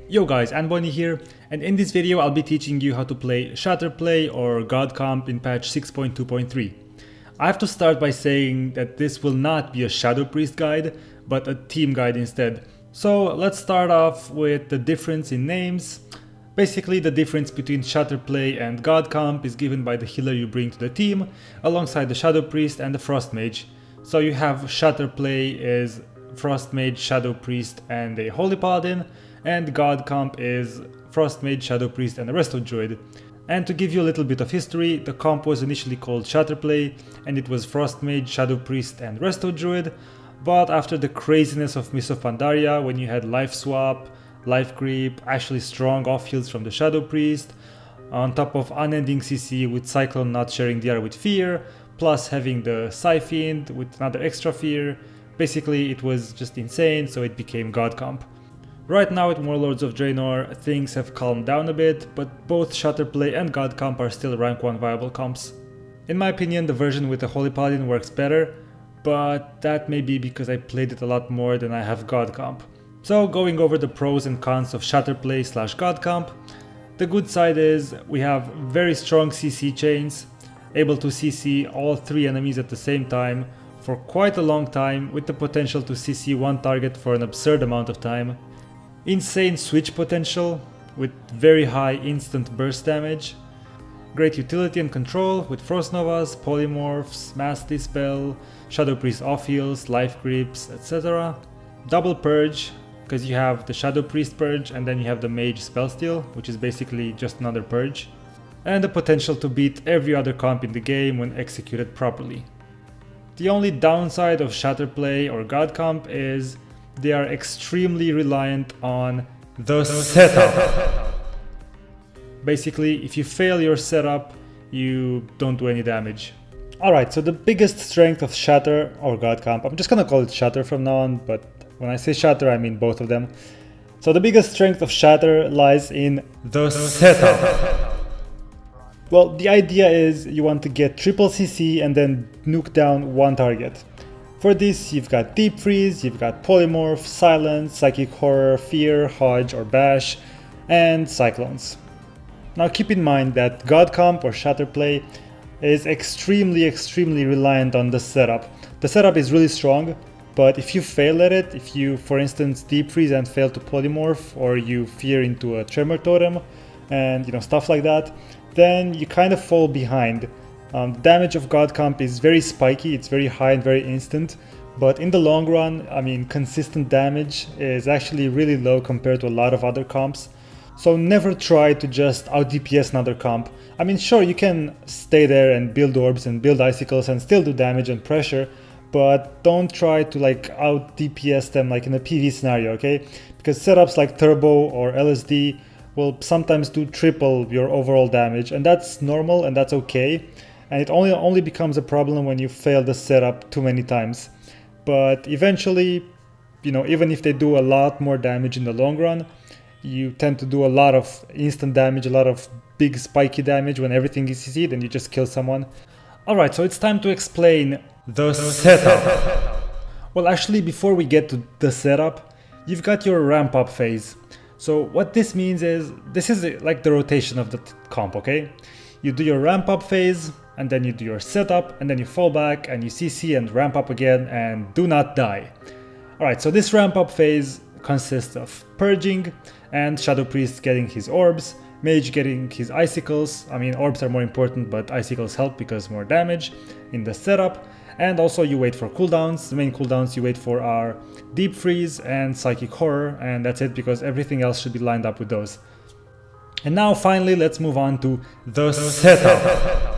Yo guys, Anboni here, and in this video I'll be teaching you how to play Shatter play or God comp in patch 6.2.3. I have to start by saying that this will not be a Shadow Priest guide, but a team guide instead. So let's start off with the difference in names. Basically, the difference between Shatter play and God comp is given by the healer you bring to the team, alongside the Shadow Priest and the Frost Mage. So you have Shatter play is Frost Mage, Shadow Priest and a Holy Paladin, and God comp is Frost Mage, Shadow Priest and a Resto Druid. And to give you a little bit of history, the comp was initially called Shatter play, and it was Frost Mage, Shadow Priest and Resto Druid, but after the craziness of Mists of Pandaria, when you had Life Swap, Life Creep, actually strong off heals from the Shadow Priest, on top of unending CC with Cyclone not sharing DR with Fear, plus having the Psyfiend with another extra Fear. Basically it was just insane, so it became God comp. Right now with more Lords of Draenor, things have calmed down a bit, but both Shatter play and God comp are still rank 1 viable comps. In my opinion, the version with the Holy Paladin works better, but that may be because I played it a lot more than I have God comp. So going over the pros and cons of Shatter play / God comp, the good side is we have very strong CC chains, able to CC all 3 enemies at the same time for quite a long time, with the potential to CC one target for an absurd amount of time. Insane switch potential with very high instant burst damage. Great utility and control with Frost Novas, Polymorphs, Mass Dispel, Shadow Priest off heals, Life Creeps, etc. Double Purge, because you have the Shadow Priest Purge and then you have the Mage Spellsteal, which is basically just another Purge. And the potential to beat every other comp in the game when executed properly. The only downside of Shatter play or God comp is they are extremely reliant on the setup. Basically, if you fail your setup, you don't do any damage. Alright, so the biggest strength of Shatter or God comp, I'm just gonna call it Shatter from now on, but when I say Shatter I mean both of them. So the biggest strength of Shatter lies in the setup. Well, the idea is you want to get triple CC and then nuke down one target. For this, you've got Deep Freeze, you've got Polymorph, Silence, Psychic Horror, Fear, Hodge or Bash, and Cyclones. Now keep in mind that God comp or Shatter play is extremely reliant on the setup. The setup is really strong, but if you fail at it, if you for instance Deep Freeze and fail to Polymorph, or you Fear into a Tremor Totem and stuff like that, then you kind of fall behind. The damage of God comp is very spiky, it's very high and very instant, but in the long run, consistent damage is actually really low compared to a lot of other comps. So never try to just out DPS another comp. Sure, you can stay there and build orbs and build icicles and still do damage and pressure, but don't try to out DPS them in a PV scenario, okay? Because setups like Turbo or LSD will sometimes do triple your overall damage, and that's normal and that's okay. And it only becomes a problem when you fail the setup too many times. But eventually, even if they do a lot more damage in the long run, you tend to do a lot of instant damage, a lot of big spiky damage when everything is CC'd and you just kill someone. Alright, so it's time to explain the setup. Well, actually, before we get to the setup, you've got your ramp up phase. So what this means is, this is like the rotation of the comp, okay? You do your ramp up phase, and then you do your setup, and then you fall back, and you CC and ramp up again, and do not die. Alright, so this ramp up phase consists of purging, and Shadow Priest getting his orbs, Mage getting his icicles. Orbs are more important, but icicles help because more damage in the setup. And also you wait for cooldowns. The main cooldowns you wait for are Deep Freeze and Psychic Horror, and that's it, because everything else should be lined up with those. And now finally let's move on to the setup.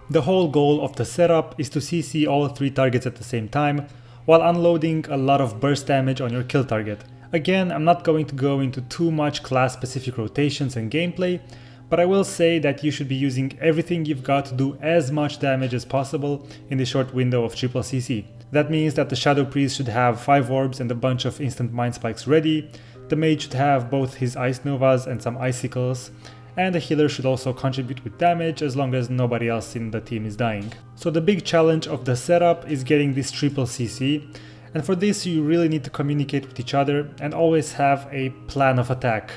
The whole goal of the setup is to CC all 3 targets at the same time, while unloading a lot of burst damage on your kill target. Again, I'm not going to go into too much class specific rotations and gameplay, but I will say that you should be using everything you've got to do as much damage as possible in the short window of triple CC. That means that the Shadow Priest should have 5 orbs and a bunch of instant mind spikes ready, the Mage should have both his Ice Novas and some icicles, and the healer should also contribute with damage as long as nobody else in the team is dying. So the big challenge of the setup is getting this triple CC, And for this you really need to communicate with each other and always have a plan of attack.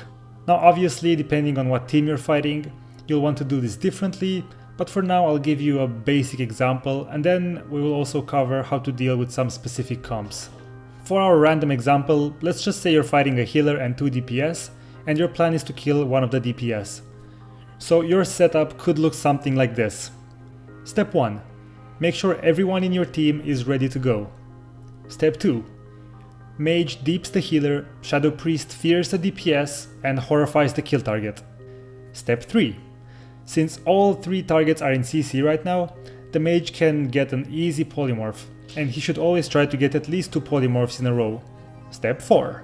Now obviously, depending on what team you're fighting, you'll want to do this differently, but for now I'll give you a basic example and then we will also cover how to deal with some specific comps. For our random example, let's just say you're fighting a healer and 2 DPS and your plan is to kill one of the DPS. So your setup could look something like this. Step 1. Make sure everyone in your team is ready to go. Step 2. Mage deeps the healer, Shadow Priest fears the DPS and horrifies the kill target. Step 3. Since all 3 targets are in CC right now, the mage can get an easy polymorph, and he should always try to get at least 2 polymorphs in a row. Step 4.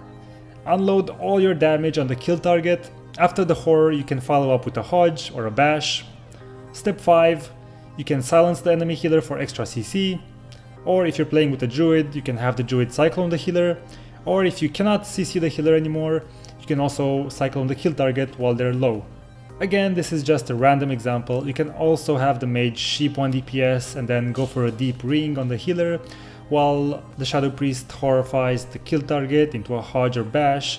Unload all your damage on the kill target. After the horror you can follow up with a hodge or a bash. Step 5. You can silence the enemy healer for extra CC. Or if you're playing with a druid, you can have the druid cyclone the healer. Or if you cannot CC the healer anymore, you can also cyclone the kill target while they're low. Again, this is just a random example. You can also have the mage sheep 1 DPS and then go for a deep ring on the healer, while the Shadow Priest horrifies the kill target into a hodge or bash.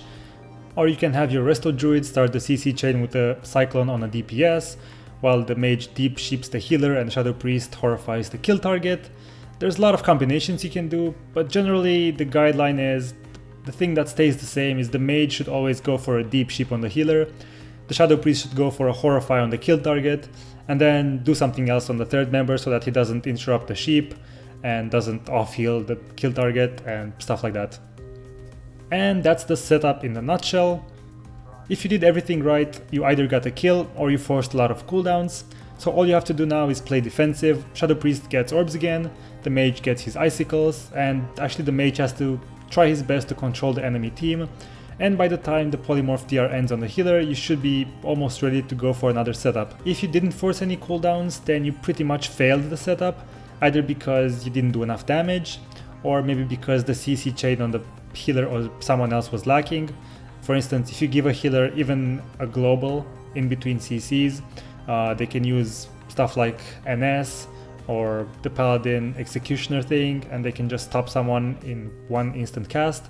Or you can have your resto druid start the CC chain with a cyclone on a DPS, while the mage deep sheeps the healer and the Shadow Priest horrifies the kill target. There's a lot of combinations you can do, but generally the guideline is, the thing that stays the same is the mage should always go for a deep sheep on the healer, the Shadow Priest should go for a horrify on the kill target, and then do something else on the third member so that he doesn't interrupt the sheep and doesn't off-heal the kill target and stuff like that. And that's the setup in a nutshell. If you did everything right, you either got a kill or you forced a lot of cooldowns. So all you have to do now is play defensive, Shadow Priest gets orbs again, the mage gets his icicles, and actually the mage has to try his best to control the enemy team. And by the time the polymorph DR ends on the healer, you should be almost ready to go for another setup. If you didn't force any cooldowns, then you pretty much failed the setup, either because you didn't do enough damage, or maybe because the CC chain on the healer or someone else was lacking. For instance, if you give a healer even a global in between CCs, they can use stuff like NS or the Paladin Executioner thing, and they can just stop someone in one instant cast.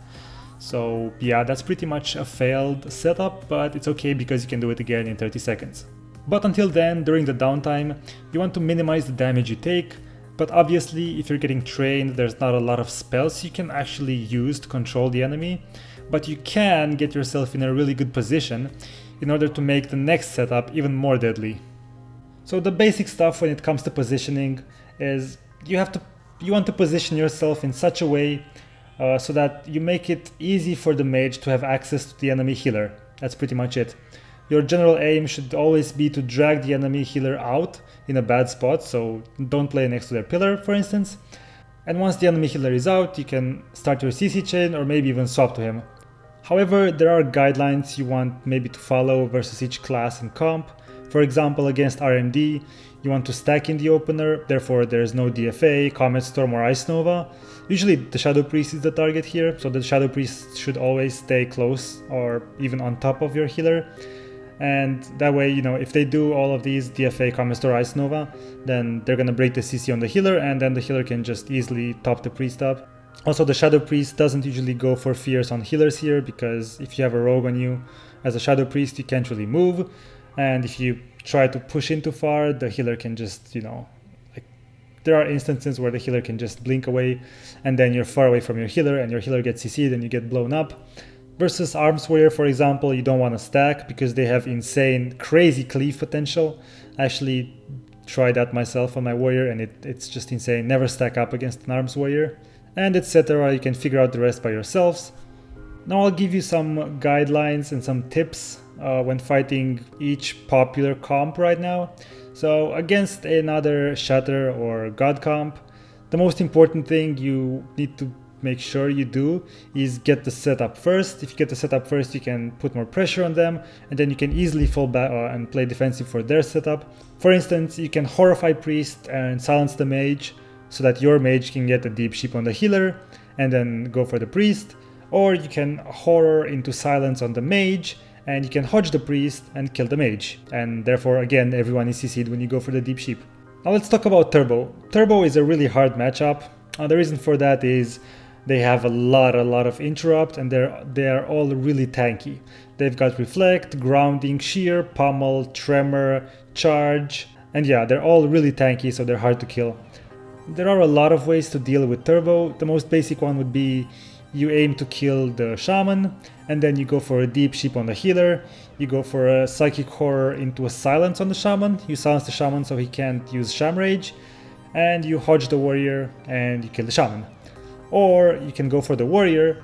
So yeah, that's pretty much a failed setup, but it's okay because you can do it again in 30 seconds. But until then, during the downtime, you want to minimize the damage you take, but obviously if you're getting trained, there's not a lot of spells you can actually use to control the enemy, but you can get yourself in a really good position in order to make the next setup even more deadly. So the basic stuff when it comes to positioning is you want to position yourself in such a way so that you make it easy for the mage to have access to the enemy healer. That's pretty much it. Your general aim should always be to drag the enemy healer out in a bad spot, so don't play next to their pillar, for instance. And once the enemy healer is out, you can start your CC chain or maybe even swap to him. However, there are guidelines you want maybe to follow versus each class and comp. For example, against RMD, you want to stack in the opener, therefore there is no DFA, Comet Storm or Ice Nova. Usually the Shadow Priest is the target here, so the Shadow Priest should always stay close or even on top of your healer. And that way, if they do all of these DFA, Comet Storm, Ice Nova, then they're gonna break the CC on the healer, and then the healer can just easily top the priest up. Also, the Shadow Priest doesn't usually go for fears on healers here, because if you have a rogue on you as a Shadow Priest, you can't really move. And if you try to push in too far, the healer can just, there are instances where the healer can just blink away, and then you're far away from your healer, and your healer gets CC'd and you get blown up. Versus Arms Warrior, for example, you don't want to stack because they have insane, crazy cleave potential. I actually tried that myself on my warrior, and it's just insane. Never stack up against an Arms Warrior. And etc. You can figure out the rest by yourselves. Now I'll give you some guidelines and some tips when fighting each popular comp right now. So against another Shatter or God comp, the most important thing you need to make sure you do is get the setup first. If you get the setup first, you can put more pressure on them, and then you can easily fall back and play defensive for their setup. For instance, you can horrify priest and silence the mage so that your mage can get a deep sheep on the healer and then go for the priest. Or you can horror into silence on the mage, and you can hodge the priest and kill the mage. And therefore, again, everyone is CC'd when you go for the deep sheep. Now let's talk about Turbo. Turbo is a really hard matchup. The reason for that is They have a lot of interrupt, and they are all really tanky. They've got reflect, grounding, shear, pummel, tremor, charge, and yeah, they're all really tanky, so they're hard to kill. There are a lot of ways to deal with turbo. The most basic one would be you aim to kill the shaman, and then you go for a deep sheep on the healer. You go for a psychic horror into a silence on the shaman. You silence the shaman so he can't use sham rage, and you hodge the warrior and you kill the shaman. Or you can go for the warrior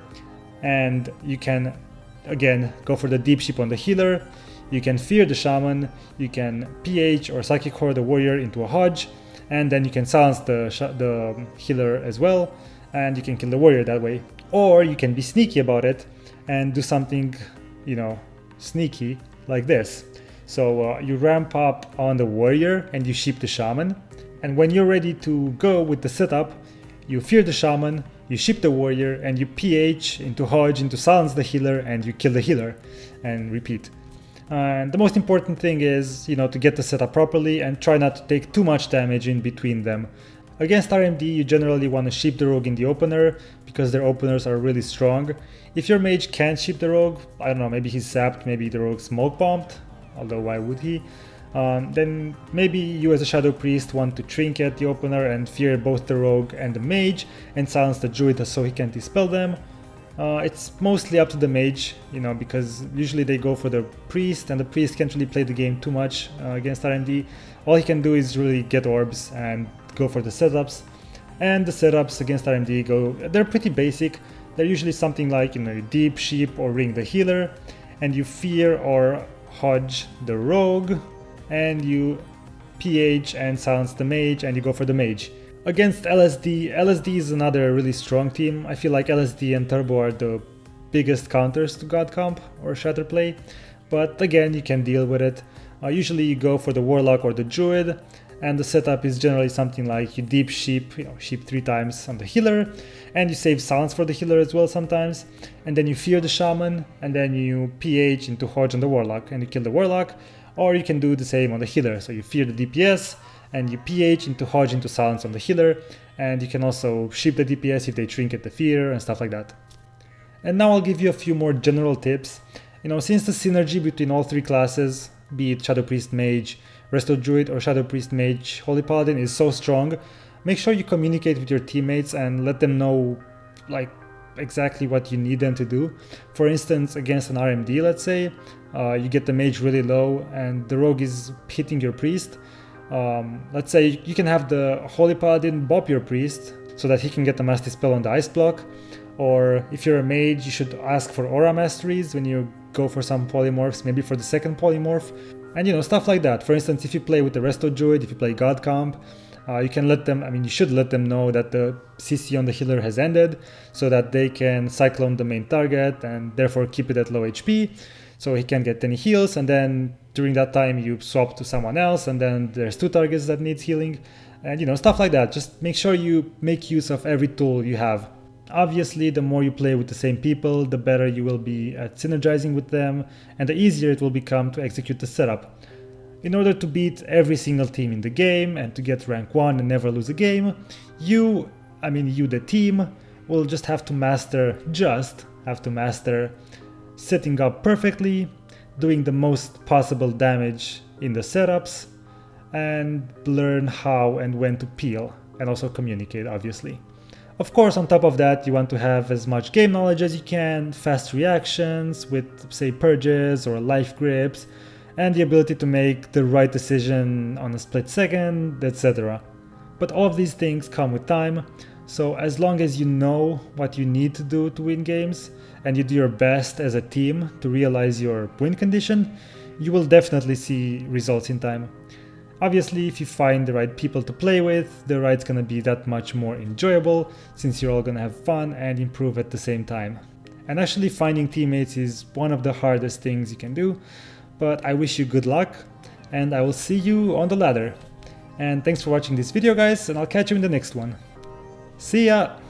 and you can again go for the deep sheep on the healer. You can fear the shaman, you can PH or psychic horror the warrior into a hodge, and then you can silence the healer as well, and you can kill the warrior that way. Or you can be sneaky about it and do something, sneaky like this. So you ramp up on the warrior and you sheep the shaman, and when you're ready to go with the setup, you fear the shaman, you sheep the warrior, and you PH into hodge into silence the healer, and you kill the healer, and repeat. And the most important thing is, to get the setup properly and try not to take too much damage in between them. Against RMD, you generally want to sheep the rogue in the opener, because their openers are really strong. If your mage can't sheep the rogue, I don't know, maybe he's zapped, maybe the rogue smoke bombed, although why would he? Then maybe you as a Shadow Priest want to trinket the opener and fear both the rogue and the mage, and silence the druid so he can't dispel them. It's mostly up to the mage, because usually they go for the priest, and the priest can't really play the game too much against RMD. All he can do is really get orbs and go for the setups. And the setups against RMD they're pretty basic. They're usually something like, deep sheep or ring the healer, and you fear or hodge the rogue, and you PH and silence the mage, and you go for the mage. Against LSD is another really strong team. I feel like LSD and Turbo are the biggest counters to God Comp or Shatter play, but again, you can deal with it. Usually you go for the Warlock or the Druid, and the setup is generally something like you deep sheep, sheep 3 times on the healer, and you save silence for the healer as well sometimes, and then you fear the shaman, and then you PH into hodge on the Warlock, and you kill the Warlock. Or you can do the same on the healer, so you fear the DPS, and you PH into hodge into silence on the healer, and you can also sheep the DPS if they trinket the fear and stuff like that. And now I'll give you a few more general tips. Since the synergy between all 3 classes, be it Shadow Priest Mage, Resto Druid, or Shadow Priest Mage Holy Paladin, is so strong, make sure you communicate with your teammates and let them know exactly what you need them to do. For instance, against an RMD, let's say, you get the mage really low and the rogue is hitting your priest. Let's say you can have the Holy Paladin bop your priest so that he can get the Master Spell on the ice block. Or if you're a mage, you should ask for aura masteries when you go for some polymorphs, maybe for the second polymorph, and stuff like that. For instance, if you play with the Resto Druid, if you play God Comp, you can let them, you should let them know that the CC on the healer has ended, so that they can cyclone the main target and therefore keep it at low HP, so he can't get any heals, and then during that time you swap to someone else, and then there's 2 targets that needs healing, and stuff like that. Just make sure you make use of every tool you have. Obviously, the more you play with the same people, the better you will be at synergizing with them, and the easier it will become to execute the setup. In order to beat every single team in the game and to get rank 1 and never lose a game, you the team, will just have to master setting up perfectly, doing the most possible damage in the setups, and learn how and when to peel, and also communicate, obviously. Of course, on top of that, you want to have as much game knowledge as you can, fast reactions with, say, purges or life grips, and the ability to make the right decision on a split second, etc. But all of these things come with time, so as long as you know what you need to do to win games, and you do your best as a team to realize your win condition, you will definitely see results in time. Obviously, if you find the right people to play with, the ride's gonna be that much more enjoyable, since you're all gonna have fun and improve at the same time. And actually finding teammates is one of the hardest things you can do, but I wish you good luck, and I will see you on the ladder. And thanks for watching this video, guys, and I'll catch you in the next one. See ya!